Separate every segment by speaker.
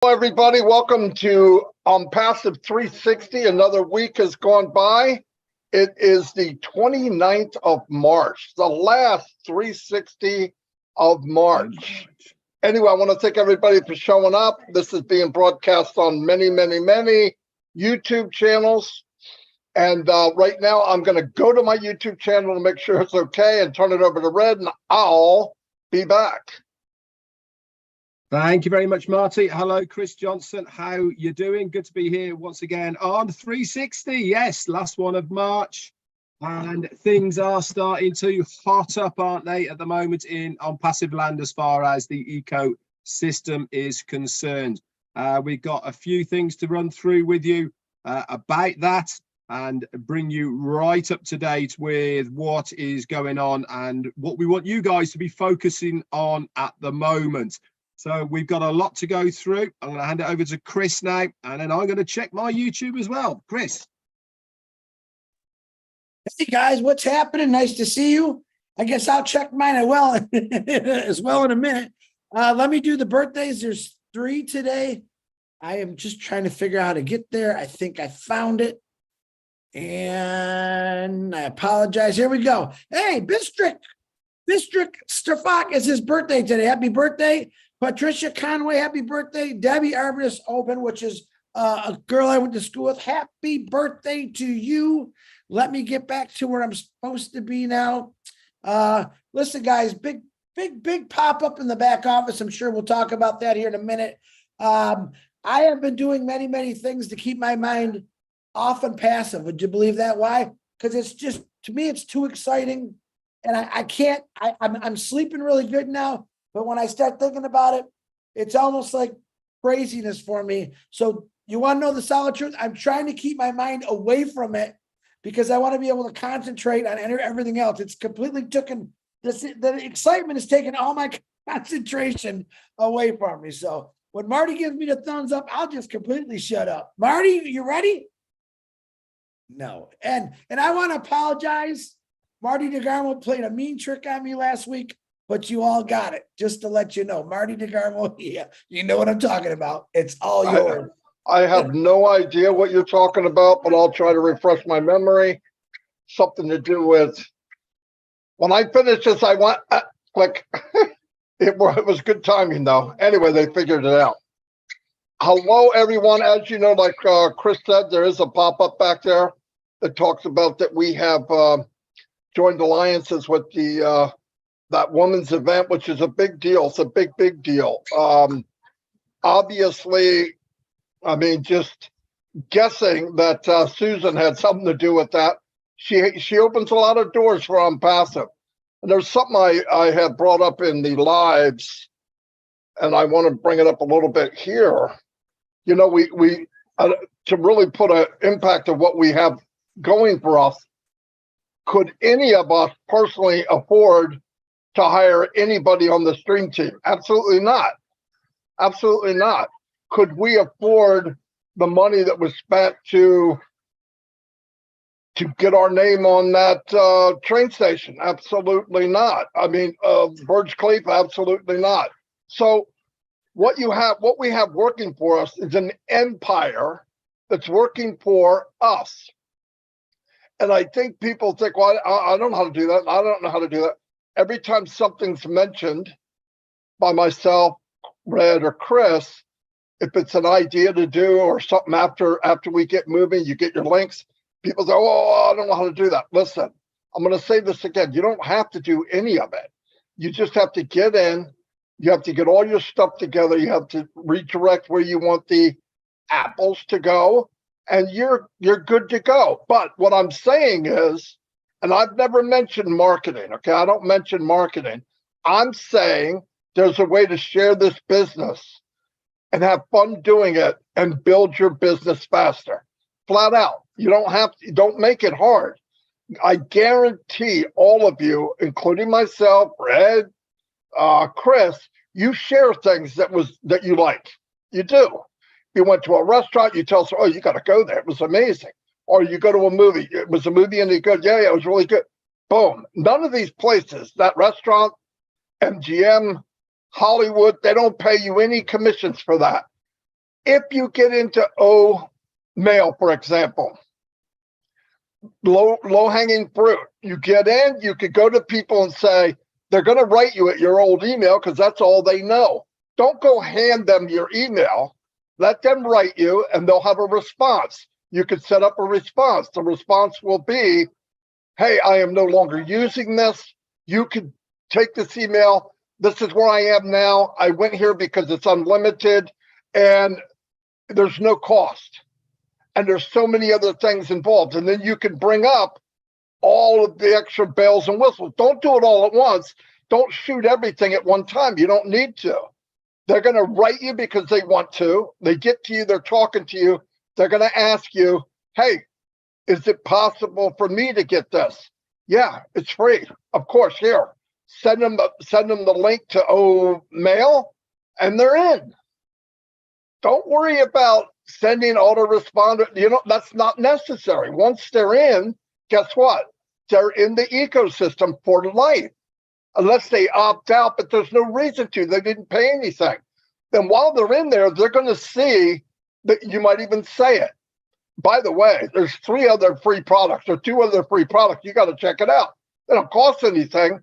Speaker 1: Hello, everybody. Welcome to Passive 360. Another week has gone by. It is the 29th of March, the last 360 of March. Anyway, I want to thank everybody for showing up. This is being broadcast on many YouTube channels. And right now, I'm going to go to my YouTube channel to make sure it's okay and turn it over to Red, and I'll be back.
Speaker 2: Thank you very much, Marty. Hello, Chris Johnson. How you doing? Good to be here once again on 360. Yes, last one of March. And things are starting to hot up, aren't they, at the moment on passive land as far as the ecosystem is concerned. We've got a few things to run through with you about that and bring you right up to date with what is going on and what we want you guys to be focusing on at the moment. So we've got a lot to go through. I'm going to hand it over to Chris now, and then I'm going to check my YouTube as well. Chris.
Speaker 3: Hey, guys, what's happening? Nice to see you. I guess I'll check mine as well in a minute. Let me do the birthdays. There's 3 today. I am just trying to figure out how to get there. I think I found it. And I apologize. Here we go. Hey, Bistrick Stefak is his birthday today. Happy birthday. Patricia Conway, happy birthday. Debbie Arvidas Open, which is a girl I went to school with. Happy birthday to you. Let me get back to where I'm supposed to be now. Listen, guys, big pop-up in the back office. I'm sure we'll talk about that here in a minute. I have been doing many things to keep my mind off and passive. Would you believe that? Why? Because it's just, to me, it's too exciting. And I can't, I'm sleeping really good now. But when I start thinking about it, it's almost like craziness for me. So you want to know the solid truth? I'm trying to keep my mind away from it because I want to be able to concentrate on everything else. It's completely taken, the excitement has taken all my concentration away from me. So when Marty gives me the thumbs up, I'll just completely shut up. Marty, you ready? No. And I want to apologize. Marty DeGarmo played a mean trick on me last week. But you all got it, just to let you know. Marty DeGarmo, yeah, you know what I'm talking about. It's all yours.
Speaker 1: I have no idea what you're talking about, but I'll try to refresh my memory. Something to do with, when I finished this, I went, click. It was good timing, though. Anyway, they figured it out. Hello, everyone. As you know, like Chris said, there is a pop-up back there that talks about that we have joined alliances with the that women's event, which is a big deal. It's a big deal. Obviously, I mean, just guessing that Susan had something to do with that. She opens a lot of doors for passive. And there's something I had brought up in the lives, and I want to bring it up a little bit here. You know, we to really put an impact of what we have going for us, could any of us personally afford to hire anybody on the stream team? Absolutely not. Absolutely not. Could we afford the money that was spent to get our name on that train station? Absolutely not. I mean, Burj Khalifa, absolutely not. So what we have working for us is an empire that's working for us. And I think people think, well, I don't know how to do that. I don't know how to do that. Every time something's mentioned by myself, Red, or Chris, if it's an idea to do or something after we get moving, you get your links, people say, oh, I don't know how to do that. Listen, I'm going to say this again. You don't have to do any of it. You just have to get in. You have to get all your stuff together. You have to redirect where you want the apples to go, and you're good to go. But what I'm saying is, and I've never mentioned marketing, okay? I don't mention marketing. I'm saying there's a way to share this business and have fun doing it and build your business faster. Flat out. You don't make it hard. I guarantee all of you, including myself, Red, Chris, you share things that you like. You do. You went to a restaurant, you tell us, oh, you got to go there. It was amazing. Or you go to a movie. It was a movie and you go, yeah, it was really good. Boom. None of these places, that restaurant, MGM, Hollywood, they don't pay you any commissions for that. If you get into O mail, for example, low hanging fruit, you get in, you could go to people and say, they're going to write you at your old email because that's all they know. Don't go hand them your email. Let them write you and they'll have a response. You could set up a response. The response will be, hey, I am no longer using this. You could take this email. This is where I am now. I went here because it's unlimited and there's no cost. And there's so many other things involved. And then you can bring up all of the extra bells and whistles. Don't do it all at once. Don't shoot everything at one time. You don't need to. They're going to write you because they want to. They get to you. They're talking to you. They're going to ask you, hey, is it possible for me to get this? Yeah, it's free. Of course, here. Send them the link to O Mail, and they're in. Don't worry about sending autoresponder. That's not necessary. Once they're in, guess what? They're in the ecosystem for life. Unless they opt out, but there's no reason to. They didn't pay anything. Then while they're in there, they're going to see that you might even say it. By the way, there's 3 other free products or 2 other free products. You got to check it out. They don't cost anything.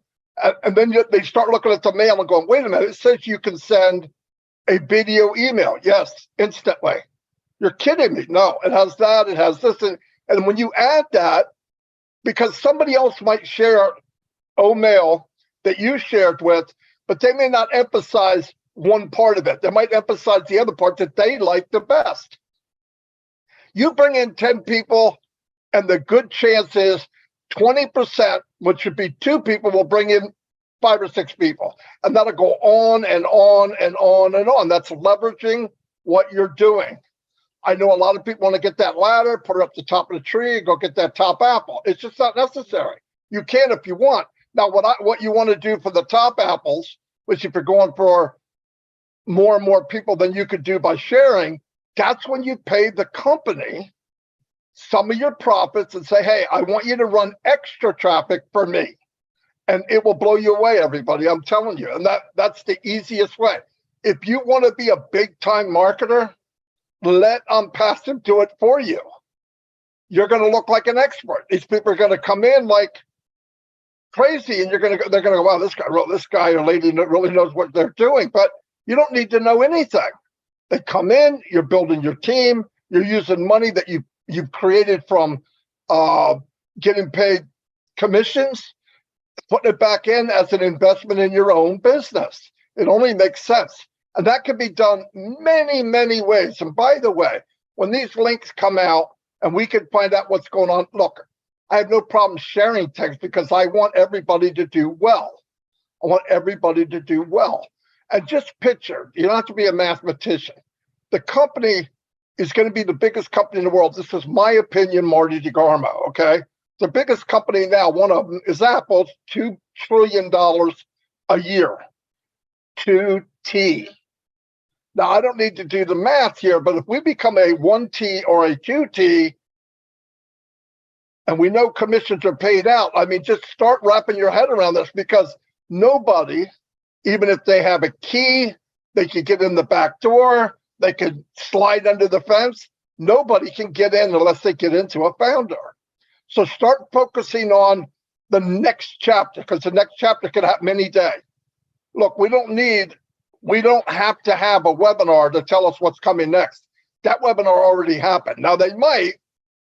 Speaker 1: And then they start looking at the mail and going, wait a minute, it says you can send a video email. Yes, instantly. You're kidding me. No, it has that. It has this. And when you add that, because somebody else might share O Mail that you shared with, but they may not emphasize one part of it. They might emphasize the other part that they like the best. You bring in 10 people, and the good chance is 20%, which should be 2 people, will bring in 5 or 6 people. And that'll go on and on and on and on. That's leveraging what you're doing. I know a lot of people want to get that ladder, put it up the top of the tree, go get that top apple. It's just not necessary. You can if you want. Now, what you want to do for the top apples, which if you're going for more and more people than you could do by sharing, that's when you pay the company some of your profits and say, hey, I want you to run extra traffic for me. And it will blow you away, everybody. I'm telling you. And that's the easiest way. If you want to be a big time marketer, let Unpassive do it for you. You're going to look like an expert. These people are going to come in like crazy, and they're going to go, wow, this guy or lady really knows what they're doing. But you don't need to know anything. They come in, you're building your team, you're using money that you've created from getting paid commissions, putting it back in as an investment in your own business. It only makes sense. And that can be done many, many ways. And by the way, when these links come out and we can find out what's going on, look, I have no problem sharing things because I want everybody to do well. I want everybody to do well. And just picture, you don't have to be a mathematician. The company is going to be the biggest company in the world. This is my opinion, Marty DeGarmo, okay? The biggest company now, one of them is Apple's $2 trillion a year. 2T. Now, I don't need to do the math here, but if we become a 1T or a 2T, and we know commissions are paid out, I mean, just start wrapping your head around this, because nobody, even if they have a key, they could get in the back door, they could slide under the fence. Nobody can get in unless they get into a founder. So start focusing on the next chapter, because the next chapter could happen any day. Look, we don't have to have a webinar to tell us what's coming next. That webinar already happened. Now they might,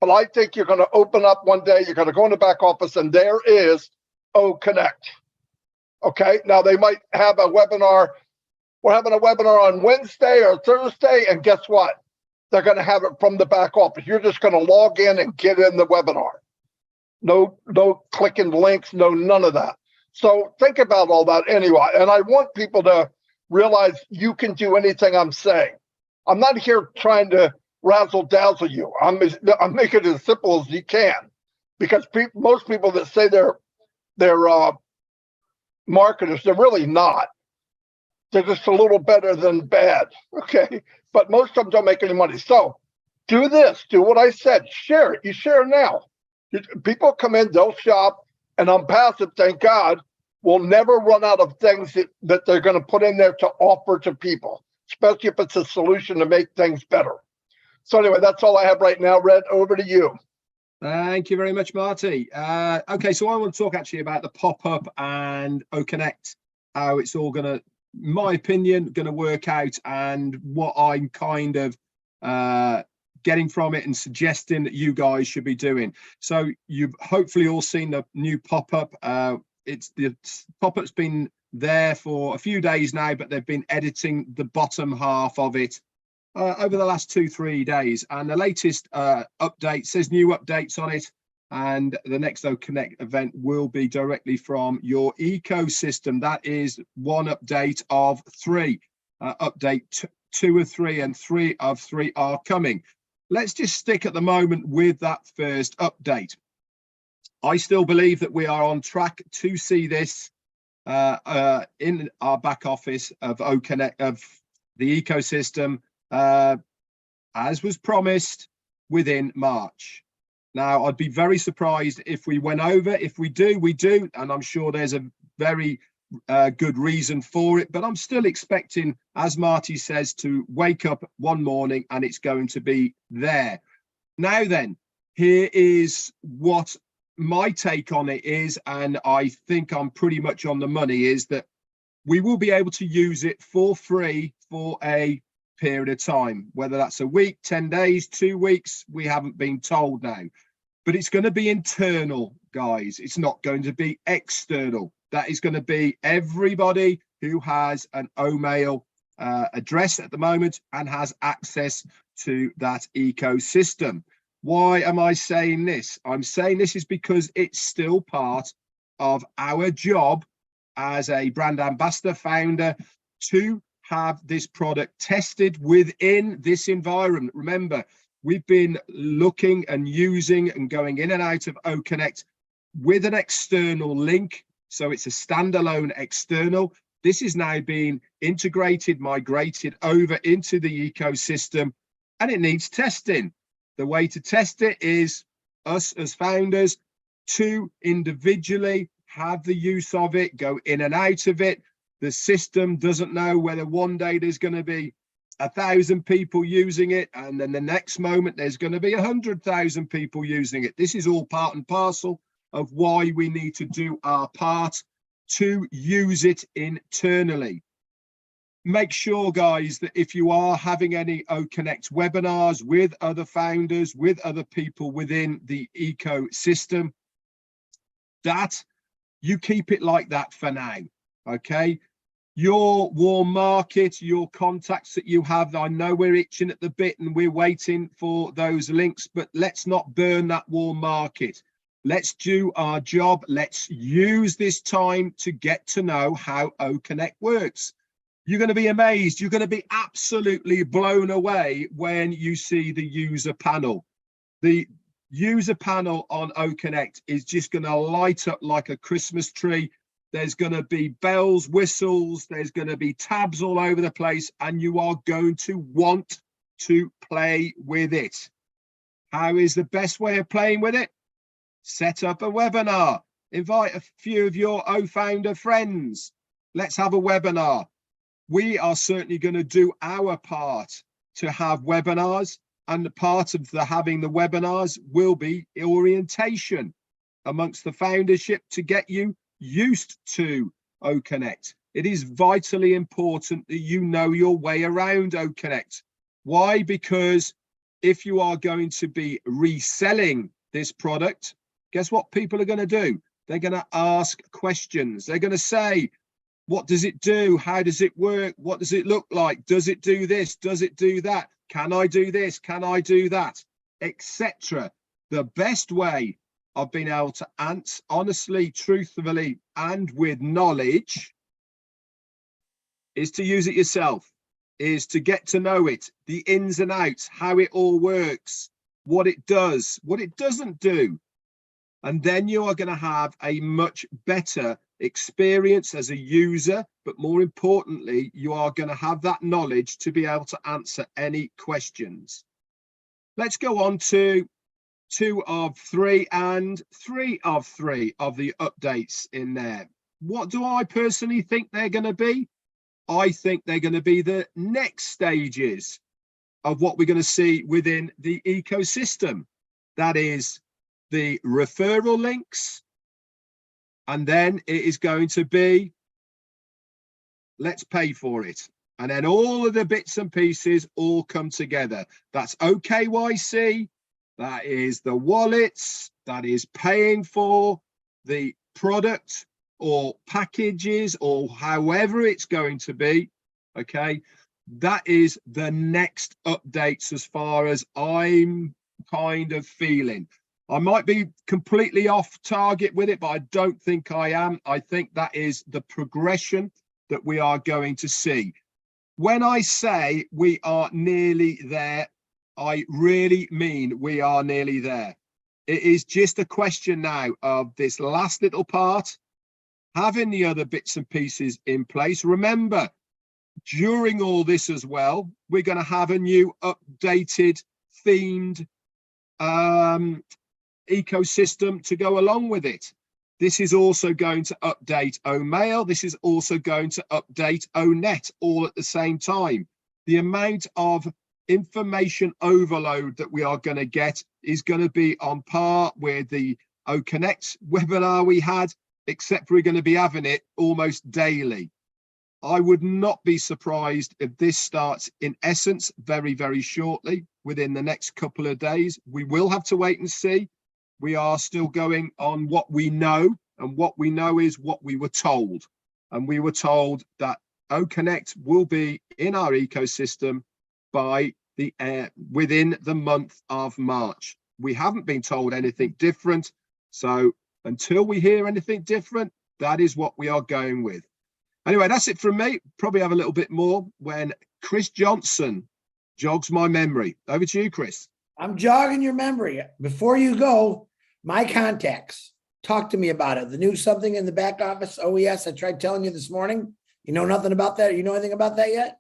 Speaker 1: but I think you're going to open up one day, you're going to go in the back office, and there is O Connect. Okay, now they might have a webinar. We're having a webinar on Wednesday or Thursday, and guess what? They're going to have it from the back office. You're just going to log in and get in the webinar. No clicking links, none of that. So think about all that anyway. And I want people to realize you can do anything I'm saying. I'm not here trying to razzle dazzle you. I'm making it as simple as you can, because most people that say they're marketers, they're really not. They're just a little better than bad. Okay, but most of them don't make any money. So do this. Do what I said. Share it. You share now. People come in, they'll shop, and Unpassive, thank God, will never run out of things that they're going to put in there to offer to people. especially if it's a solution to make things better. So anyway, that's all I have right now. Red, over to you.
Speaker 2: Thank you very much, Marty. Okay, so I want to talk actually about the pop-up and OConnect, how it's all going to, my opinion, going to work out, and what I'm kind of getting from it and suggesting that you guys should be doing. So you've hopefully all seen the new pop-up. It's the pop-up's been there for a few days now, but they've been editing the bottom half of it over the last 2-3 days, and the latest update says new updates on it, and the next OConnect event will be directly from your ecosystem. That is one update of 3. Update 2 of 3 and 3 of 3 are coming. Let's just stick at the moment with that first update. I still believe that we are on track to see this in our back office of OConnect, of the ecosystem, as was promised, within March. Now, I'd be very surprised if we went over. If we do, we do, and I'm sure there's a very good reason for it, but I'm still expecting, as Marty says, to wake up one morning and it's going to be there. Now then, here is what my take on it is, and I think I'm pretty much on the money, is that we will be able to use it for free for a period of time, whether that's a week, 10 days, 2 weeks, we haven't been told now, but it's going to be internal, guys. It's not going to be external. That is going to be everybody who has an OMail address at the moment and has access to that ecosystem. Why am I saying this? I'm saying this is because it's still part of our job as a brand ambassador founder to have this product tested within this environment. Remember, we've been looking and using and going in and out of OConnect with an external link. So it's a standalone external. This is now being integrated, migrated over into the ecosystem, and it needs testing. The way to test it is us as founders to individually have the use of it, go in and out of it. The system doesn't know whether one day there's going to be 1,000 people using it, and then the next moment there's going to be 100,000 people using it. This is all part and parcel of why we need to do our part to use it internally. Make sure, guys, that if you are having any OConnect webinars with other founders, with other people within the ecosystem, that you keep it like that for now. Okay, your warm market, your contacts that you have, I know we're itching at the bit and we're waiting for those links, but let's not burn that warm market. Let's do our job. Let's use this time to get to know how OConnect works. You're going to be amazed. You're going to be absolutely blown away when you see the user panel. The user panel on OConnect is just going to light up like a Christmas tree. There's going to be bells, whistles, there's going to be tabs all over the place, and you are going to want to play with it. How is the best way of playing with it? Set up a webinar. Invite a few of your OFounder friends. Let's have a webinar. We are certainly going to do our part to have webinars, and the part of having the webinars will be orientation amongst the foundership to get you used to OConnect. It is vitally important that you know your way around OConnect. Why? Because if you are going to be reselling this product, guess what people are going to do? They're going to ask questions. They're going to say, what does it do? How does it work? What does it look like? Does it do this? Does it do that? Can I do this? Can I do that? Etc. The best way of being able to answer honestly, truthfully, and with knowledge is to use it yourself, is to get to know it, the ins and outs, how it all works, what it does, what it doesn't do. And then you are going to have a much better experience as a user, but more importantly, you are going to have that knowledge to be able to answer any questions. Let's go on to 2 of 3 and 3 of 3 of the updates in there. What do I personally think they're going to be? I think they're going to be the next stages of what we're going to see within the ecosystem. That is the referral links. And then it is going to be, let's pay for it. And then all of the bits and pieces all come together. That's OKYC. That is the wallets. That is paying for the product or packages or however it's going to be. Okay. That is the next updates as far as I'm kind of feeling. I might be completely off target with it, but I don't think I am. I think that is the progression that we are going to see. When I say we are nearly there, I really mean we are nearly there. It is just a question now of this last little part, having the other bits and pieces in place. Remember, during all this as well, we're going to have a new updated themed ecosystem to go along with it. This is also going to update OMail. This is also going to update ONet all at the same time. The amount of information overload that we are going to get is going to be on par with the OConnect webinar we had, except we're going to be having it almost daily. I would not be surprised if this starts in essence very, very shortly within the next couple of days. We will have to wait and see. We are still going on what we know, and what we know is what we were told. And we were told that OConnect will be in our ecosystem by the within the month of March. We haven't been told anything different. So until we hear anything different, that is what we are going with. Anyway, that's it from me. Probably have a little bit more when Chris Johnson jogs my memory. Over to you, Chris.
Speaker 3: I'm jogging your memory. Before you go, my contacts. Talk to me about it. The new something in the back office. Oh, yes. I tried telling you this morning. You know nothing about that? You know anything about that yet?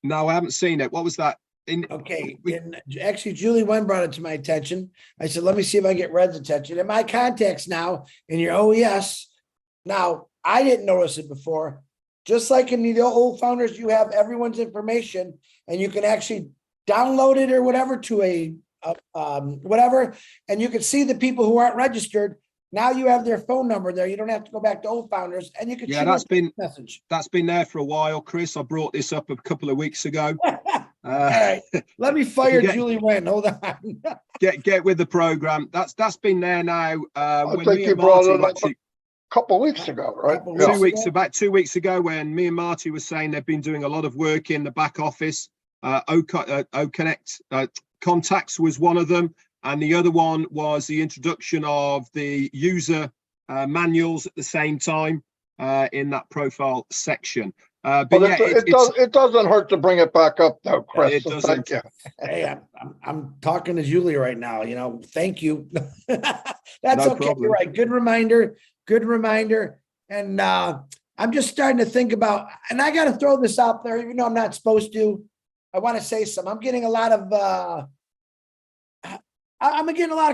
Speaker 2: No, I haven't seen it. What was that?
Speaker 3: Okay. Actually, Julie Wen brought it to my attention. I said, let me see if I get Red's attention. And my contacts now in your OES. Now, I didn't notice it before. Just like in the old founders, you have everyone's information and you can actually download it or whatever to a whatever, and you can see the people who aren't registered. Now you have their phone number there. You don't have to go back to old founders, and you can
Speaker 2: that's been there for a while, Chris. I brought this up a couple of weeks ago.
Speaker 3: All right, let me fire Julie Wen. Hold on.
Speaker 2: get with the program. That's been there now.
Speaker 1: I think you brought it up a couple of weeks ago, right?
Speaker 2: 2 weeks ago, when me and Marty were saying they've been doing a lot of work in the back office. OConnect contacts was one of them, and the other one was the introduction of the user manuals at the same time in that profile section. But
Speaker 1: it doesn't hurt to bring it back up, though, Chris.
Speaker 2: It doesn't.
Speaker 1: Thank you.
Speaker 3: Hey, I'm talking to Julie right now. You know, thank you. That's
Speaker 2: no
Speaker 3: okay.
Speaker 2: problem.
Speaker 3: You're right. Good reminder. And I'm just starting to think about, and I got to throw this out there, even though I'm not supposed to. I want to say something. I'm getting a lot of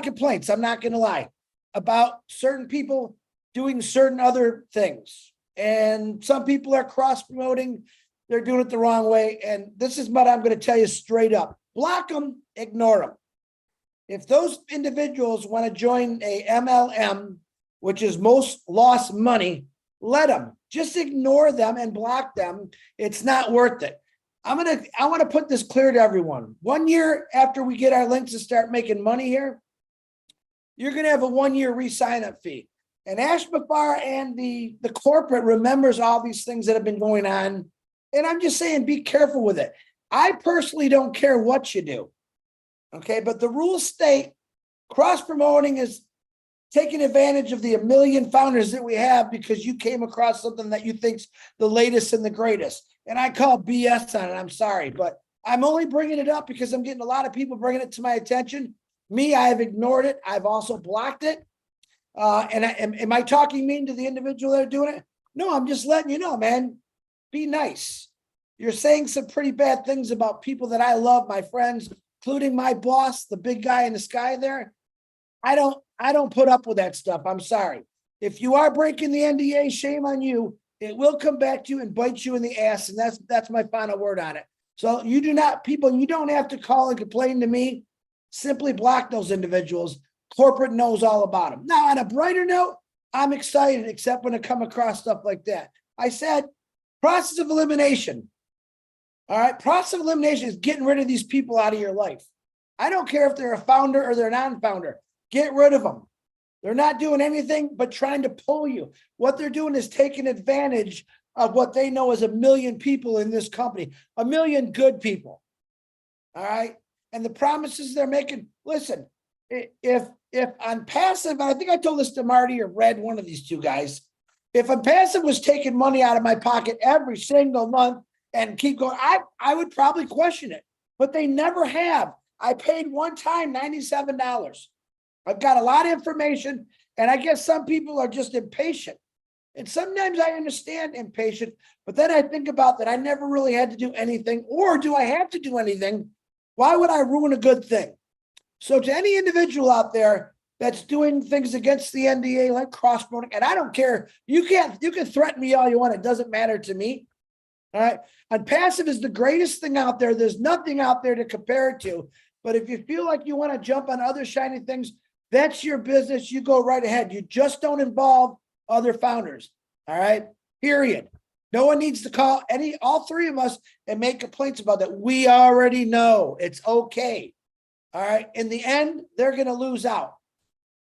Speaker 3: complaints. I'm not going to lie about certain people doing certain other things. And some people are cross promoting. They're doing it the wrong way. And this is what I'm going to tell you straight up. Block them, ignore them. If those individuals want to join a MLM, which is most lost money, let them. Just ignore them and block them. It's not worth it. I want to put this clear to everyone. 1 year after we get our links and start making money here, you're going to have a 1 year re-sign up fee. And Ashmafar and the corporate remembers all these things that have been going on. And I'm just saying, be careful with it. I personally don't care what you do. Okay. But the rules state cross-promoting is taking advantage of the 1 million founders that we have because you came across something that you think's the latest and the greatest. And I call BS on it. I'm sorry, but I'm only bringing it up because I'm getting a lot of people bringing it to my attention. Me, I have ignored it. I've also blocked it. Am I talking mean to the individual that are doing it? No, I'm just letting you know, man, be nice. You're saying some pretty bad things about people that I love, my friends, including my boss, the big guy in the sky there. I don't put up with that stuff. I'm sorry. If you are breaking the NDA, shame on you. it will come back to you and bite you in the ass. And that's my final word on it. So you do not, people, you don't have to call and complain to me. Simply block those individuals. Corporate knows all about them. Now, on a brighter note, I'm excited, except when I come across stuff like that. I said, process of elimination. All right. Process of elimination is getting rid of these people out of your life. I don't care if they're a founder or they're a non-founder. Get rid of them. They're not doing anything but trying to pull you. What they're doing is taking advantage of what they know is 1 million people in this company, 1 million good people. All right. And the promises they're making, listen, if on passive, and I think I told this to Marty or Red, one of these two guys, if a passive was taking money out of my pocket every single month and keep going, I would probably question it, but they never have. I paid one time $97. I've got a lot of information, and I guess some people are just impatient. And sometimes I understand impatient, but then I think about that I never really had to do anything, or do I have to do anything? Why would I ruin a good thing? So to any individual out there that's doing things against the NDA, like cross-promoting, and I don't care, you can threaten me all you want. It doesn't matter to me. All right. And passive is the greatest thing out there. There's nothing out there to compare it to. But if you feel like you want to jump on other shiny things, that's your business. You go right ahead. You just don't involve other founders. All right. Period. No one needs to call all three of us and make complaints about that. We already know it's okay. All right. In the end, they're going to lose out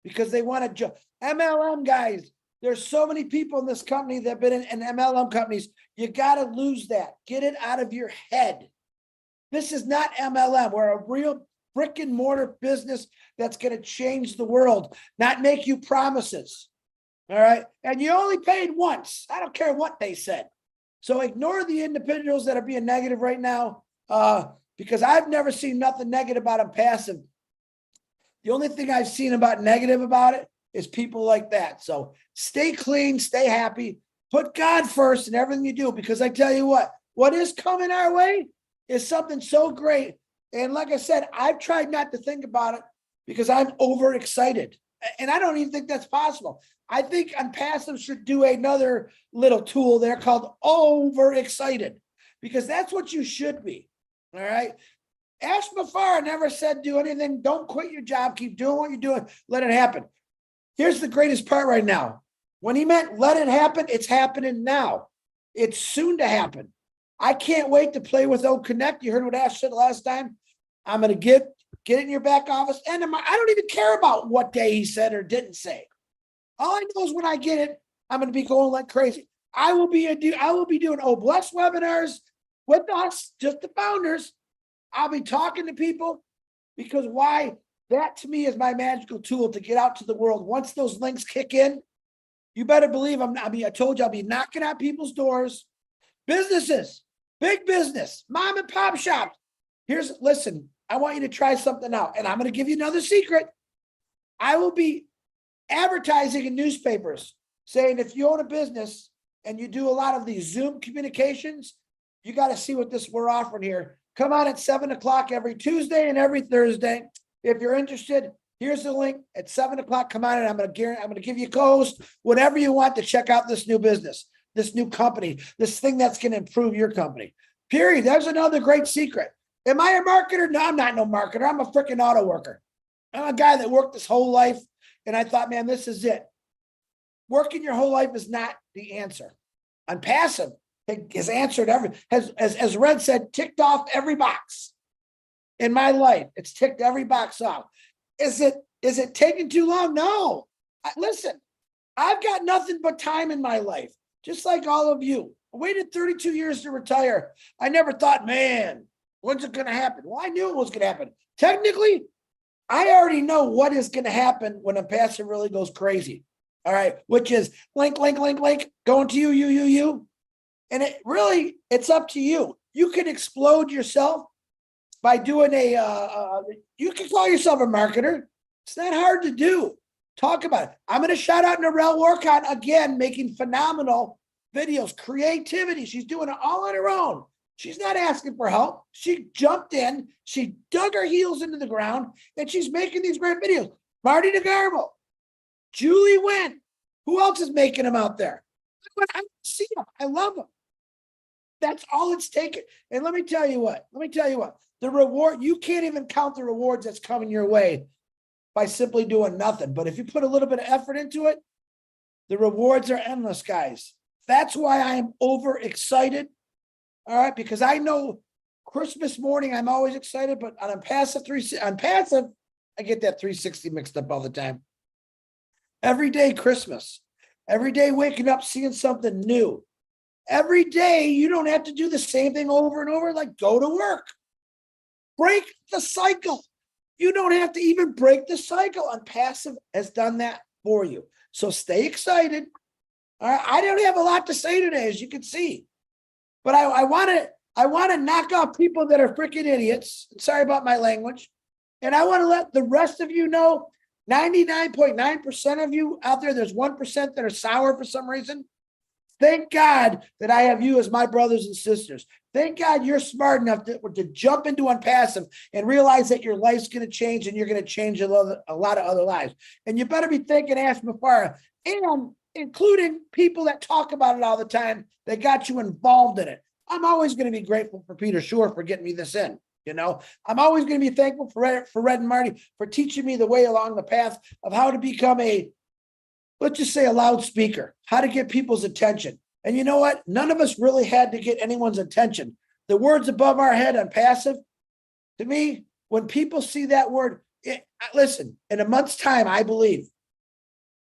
Speaker 3: because they want to jump. MLM guys, there's so many people in this company that have been in MLM companies. You got to lose that. Get it out of your head. This is not MLM. We're a real brick and mortar business that's going to change the world, not make you promises. All right. And you only paid once. I don't care what they said. So ignore the individuals that are being negative right now, because I've never seen nothing negative about them passive. The only thing I've seen about negative about it is people like that. So stay clean, stay happy, put God first in everything you do, because I tell you what is coming our way is something so great. And like I said, I've tried not to think about it because I'm overexcited. And I don't even think that's possible. I think Unpassive should do another little tool there called overexcited, because that's what you should be. All right. Ash Mafar never said do anything. Don't quit your job. Keep doing what you're doing. Let it happen. Here's the greatest part right now. When he meant let it happen, it's happening now. It's soon to happen. I can't wait to play with O Connect. You heard what Ash said last time. I'm going to get it in your back office. And I don't even care about what day he said or didn't say. All I know is when I get it, I'm going to be going like crazy. I will be doing Bless webinars with us, just the founders. I'll be talking to people, because why? That to me is my magical tool to get out to the world. Once those links kick in, you better believe I told you I'll be knocking at people's doors. Businesses, big business, mom and pop shops. Listen, I want you to try something out, and I'm going to give you another secret. I will be advertising in newspapers saying if you own a business and you do a lot of these Zoom communications, you got to see what we're offering here. Come on at 7:00 every Tuesday and every Thursday. If you're interested, here's the link at 7:00. Come on, and I'm going to give you codes, whatever you want to check out this new business, this new company, this thing that's going to improve your company. Period. There's another great secret. Am I a marketer? No, I'm not no marketer. I'm a freaking auto worker. I'm a guy that worked his whole life, and I thought, man, this is it. Working your whole life is not the answer. On passive, has answered as Red said, ticked off every box in my life. It's ticked every box off. Is it taking too long? No. Listen, I've got nothing but time in my life, just like all of you. I waited 32 years to retire. I never thought, man, when's it going to happen? Well, I knew it was going to happen. Technically, I already know what is going to happen when a passive really goes crazy. All right, which is link, going to you. And it's up to you. You can explode yourself by doing you can call yourself a marketer. It's not hard to do. Talk about it. I'm going to shout out Narelle Workon again, making phenomenal videos, creativity. She's doing it all on her own. She's not asking for help. She jumped in, she dug her heels into the ground, and she's making these great videos. Marty DeGarmo, Julie Wen. Who else is making them out there? I see them. I love them. That's all it's taken. And let me tell you what. The reward, you can't even count the rewards that's coming your way by simply doing nothing. But if you put a little bit of effort into it, the rewards are endless, guys. That's why I am overexcited. All right, because I know Christmas morning I'm always excited, but on passive, I get that 360 mixed up all the time. Every day Christmas. Every day waking up, seeing something new. Every day you don't have to do the same thing over and over, like go to work. Break the cycle. You don't have to even break the cycle. Passive has done that for you. So stay excited. All right. I don't have a lot to say today, as you can see, but I want to knock off people that are freaking idiots. Sorry about my language. And I want to let the rest of you know, 99.9% of you out there's 1% that are sour for some reason. Thank God that I have you as my brothers and sisters. Thank God you're smart enough to jump into Unpassive and realize that your life's going to change and you're going to change a lot of other lives. And you better be thinking Ash Mafara, and including people that talk about it all the time that got you involved in it. I'm always going to be grateful for Peter Shore for getting me this in. You know, I'm always going to be thankful for Red and Marty for teaching me the way along the path of how to become let's just say a loudspeaker, how to get people's attention. And you know what? None of us really had to get anyone's attention. The words above our head on passive, to me, when people see that word, listen, in a month's time, I believe,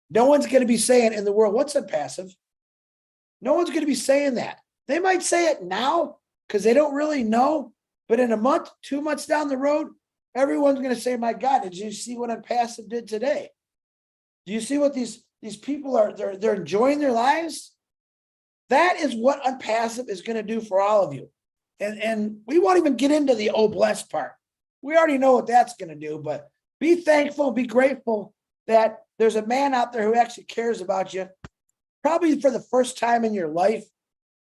Speaker 3: no one's going to be saying in the world, what's on passive? No one's going to be saying that. They might say it now because they don't really know. But in a month, 2 months down the road, everyone's going to say, my God, did you see what Unpassive did today? Do you see what these people are, they're enjoying their lives? That is what Unpassive is going to do for all of you. And we won't even get into the blessed part. We already know what that's going to do, but be thankful, be grateful that there's a man out there who actually cares about you, probably for the first time in your life.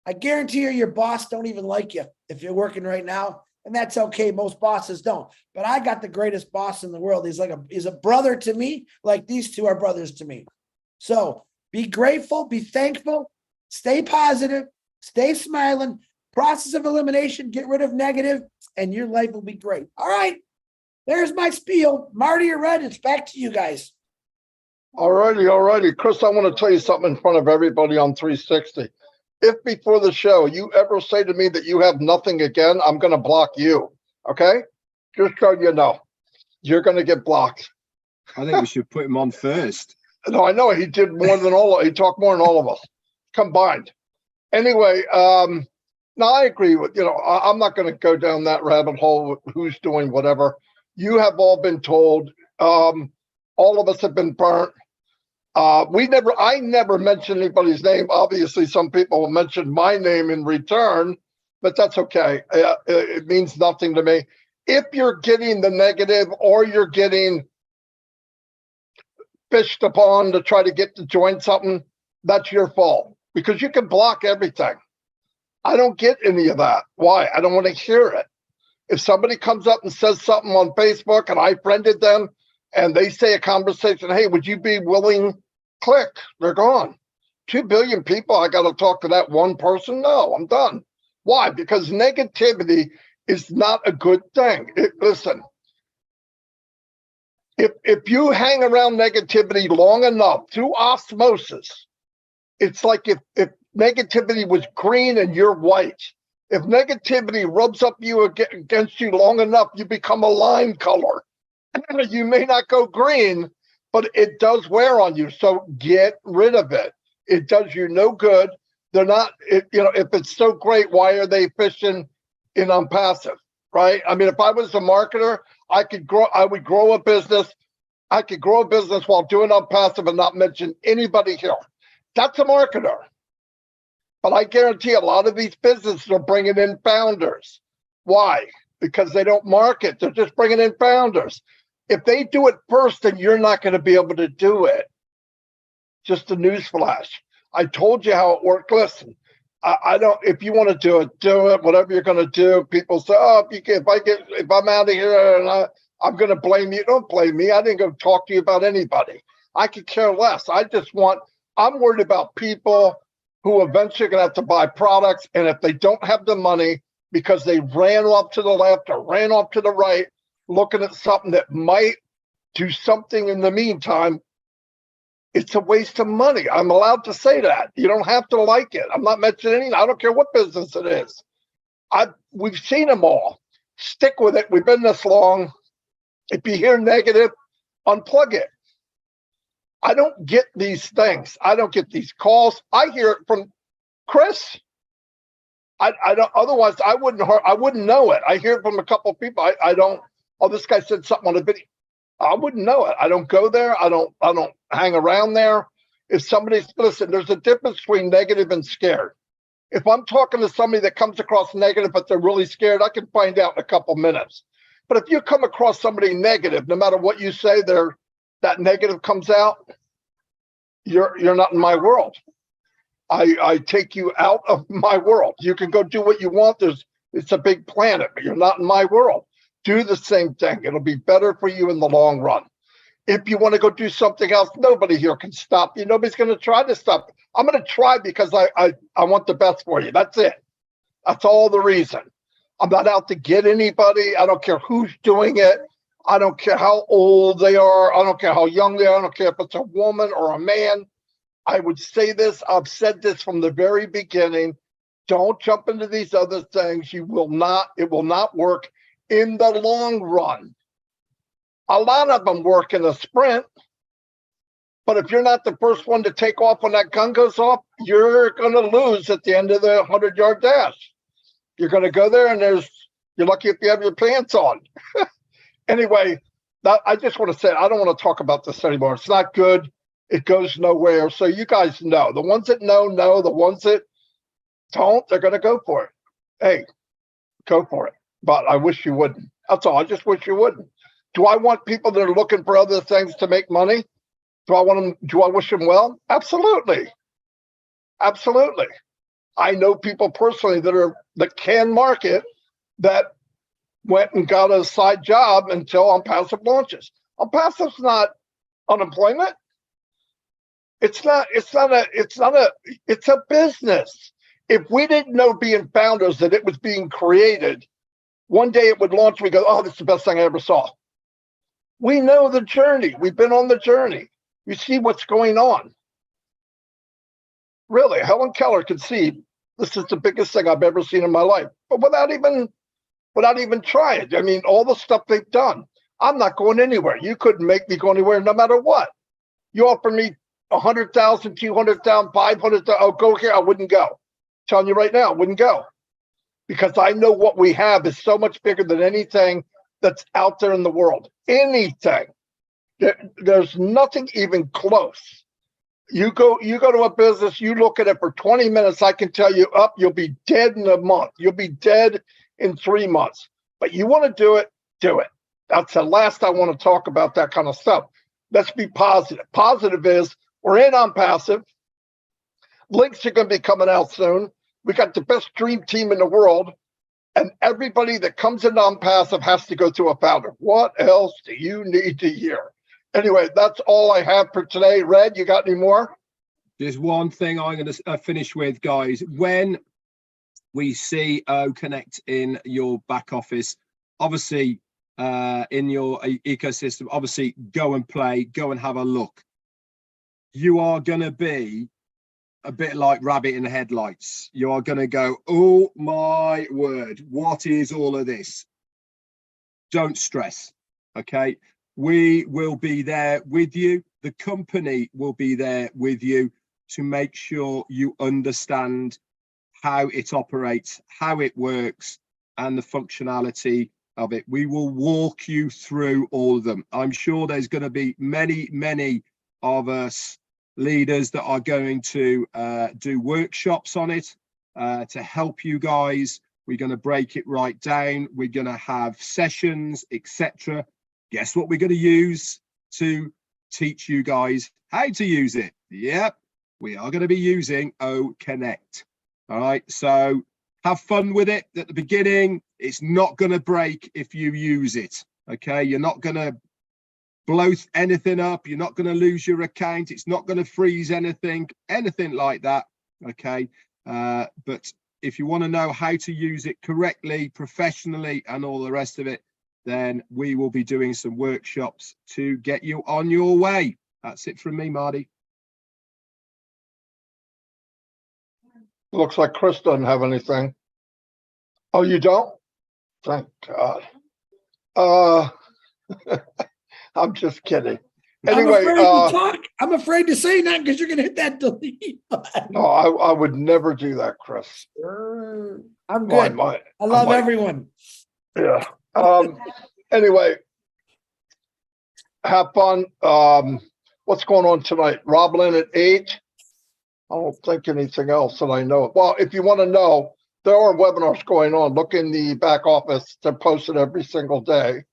Speaker 3: I guarantee your boss don't even like you if you're working right now, and that's okay. Most bosses don't, but I got the greatest boss in the world. He's a brother to me, like these two are brothers to me. So be grateful, be thankful, stay positive, stay smiling. Process of elimination, get rid of negative, and your life will be great. All right, there's my spiel. Marty or Red, it's back to you guys.
Speaker 1: All righty. Chris, I want to tell you something in front of everybody on 360. If before the show you ever say to me that you have nothing again, I'm going to block you. Okay? Just so you know, you're going to get blocked.
Speaker 2: I think we should put him on first.
Speaker 1: No, I know he did more than he talked more than all of us combined. Anyway, no, I agree with, I'm not going to go down that rabbit hole with who's doing whatever. You have all been told. All of us have been burnt. I never mentioned anybody's name. Obviously, some people mentioned my name in return, but that's okay. It means nothing to me. If you're getting the negative or you're getting fished upon to try to get to join something, that's your fault because you can block everything. I don't get any of that. Why? I don't want to hear it. If somebody comes up and says something on Facebook and I friended them and they say a conversation, hey, would you be willing? Click, they're gone. 2 billion people, I got to talk to that one person? No, I'm done. Why? Because negativity is not a good thing. Listen, if you hang around negativity long enough through osmosis, it's like if negativity was green and you're white. If negativity rubs up you against you long enough, you become a lime color. You may not go green, but it does wear on you. So get rid of it. It does you no good. They're not, if it's so great, why are they fishing in Unpassive, right? I mean, if I was a marketer, I would grow a business. I could grow a business while doing Unpassive and not mention anybody here. That's a marketer. But I guarantee a lot of these businesses are bringing in founders. Why? Because they don't market. They're just bringing in founders. If they do it first, then you're not going to be able to do it. Just a news flash. I told you how it worked. Listen, I don't. If you want to do it. Whatever you're going to do. People say, "Oh, if I'm out of here and I'm going to blame you." Don't blame me. I didn't go talk to you about anybody. I could care less. I'm worried about people who eventually are going to have to buy products. And if they don't have the money because they ran off to the left or ran off to the right, looking at something that might do something in the meantime, it's a waste of money. I'm allowed to say that. You don't have to like it. I'm not mentioning, I don't care what business it is. We've seen them all. Stick with it. We've been this long. If you hear negative, unplug it. I don't get these things. I don't get these calls. I hear it from Chris. I don't. Otherwise, I wouldn't know it. I hear it from a couple of people. I don't. Oh, this guy said something on a video. I wouldn't know it. I don't go there. I don't hang around there. If somebody's, listen, there's a difference between negative and scared. If I'm talking to somebody that comes across negative, but they're really scared, I can find out in a couple minutes. But if you come across somebody negative, no matter what you say, that negative comes out, you're not in my world. I take you out of my world. You can go do what you want. It's a big planet, but you're not in my world. Do the same thing. It'll be better for you in the long run. If you want to go do something else, nobody here can stop you. Nobody's going to try to stop you. I'm going to try because I want the best for you. That's it. That's all the reason. I'm not out to get anybody. I don't care who's doing it. I don't care how old they are. I don't care how young they are. I don't care if it's a woman or a man. I would say this. I've said this from the very beginning. Don't jump into these other things. It will not work in the long run. A lot of them work in a sprint, but if you're not the first one to take off when that gun goes off, you're going to lose at the end of the 100-yard dash. You're going to go there and you're lucky if you have your pants on. Anyway, I just want to say, I don't want to talk about this anymore. It's not good. It goes nowhere. So you guys know. The ones that know. The ones that don't, they're going to go for it. Hey, go for it. But I wish you wouldn't. That's all. I just wish you wouldn't. Do I want people that are looking for other things to make money? Do I wish them well? Absolutely. Absolutely. I know people personally that can market that went and got a side job until On Passive launches. On Passive's not unemployment. It's a business. If we didn't know being founders that it was being created, one day it would launch, we go, oh, this is the best thing I ever saw. We know the journey. We've been on the journey. You see what's going on. Really, Helen Keller could see this is the biggest thing I've ever seen in my life, but without even trying. I mean, all the stuff they've done. I'm not going anywhere. You couldn't make me go anywhere no matter what. You offer me 100,000, 200,000, 500,000. Oh, go here. I wouldn't go. I'm telling you right now, I wouldn't go. Because I know what we have is so much bigger than anything that's out there in the world. Anything. There's nothing even close. You go to a business, you look at it for 20 minutes, I can tell you you'll be dead in a month. You'll be dead in 3 months. But you want to do it, do it. That's the last I want to talk about that kind of stuff. Let's be positive. Positive is we're in on Passive. Links are going to be coming out soon. We got the best dream team in the world, and everybody that comes in on Passive has to go through a founder. What else do you need to hear? Anyway, that's all I have for today. Red, you got any more?
Speaker 2: There's one thing I'm going to finish with, guys. When we see Connect in your back office, obviously in your ecosystem, obviously go and play, go and have a look. You are going to be a bit like rabbit in the headlights. You are going to go, oh my word, what is all of this? Don't stress, okay? We will be there with you. The company will be there with you to make sure you understand how it operates, how it works, and the functionality of it. We will walk you through all of them. I'm sure there's going to be many of us leaders that are going to do workshops on it to help you guys. We're going to break it right down. We're going to have sessions, etc. Guess what we're going to use to teach you guys how to use it? Yep, we are going to be using Connect. All right, so have fun with it at the beginning. It's not going to break if you use it. Okay, you're not going to blow anything up. You're not going to lose your account. It's not going to freeze anything like that. Okay. But if you want to know how to use it correctly, professionally, and all the rest of it, then we will be doing some workshops to get you on your way. That's it from me, Marty.
Speaker 1: Looks like Chris doesn't have anything. Oh, you don't? Thank God. I'm just kidding. Anyway,
Speaker 3: I'm afraid to talk. I'm afraid to say that because you're going to hit that delete button.
Speaker 1: no, I would never do that, Chris.
Speaker 3: I'm
Speaker 1: Well,
Speaker 3: good. I love
Speaker 1: might.
Speaker 3: everyone.
Speaker 1: Yeah. Anyway, have fun. What's going on tonight? Rob Lynn at 8. I don't think anything else that I know. Well, if you want to know, there are webinars going on. Look in the back office. They're posted every single day.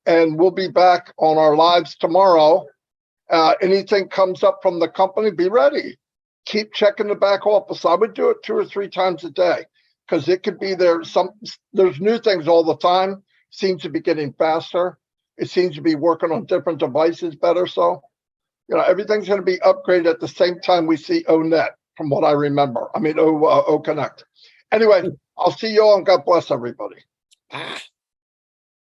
Speaker 1: And we'll be back on our lives tomorrow. Anything comes up from the company, be ready. Keep checking the back office. I would do it 2 or 3 times a day because it could be there. There's new things all the time. Seems to be getting faster. It seems to be working on different devices better. So, everything's going to be upgraded at the same time we see ONet, from what I remember. I mean, O Connect. Anyway, I'll see you all and God bless everybody.
Speaker 3: Ah.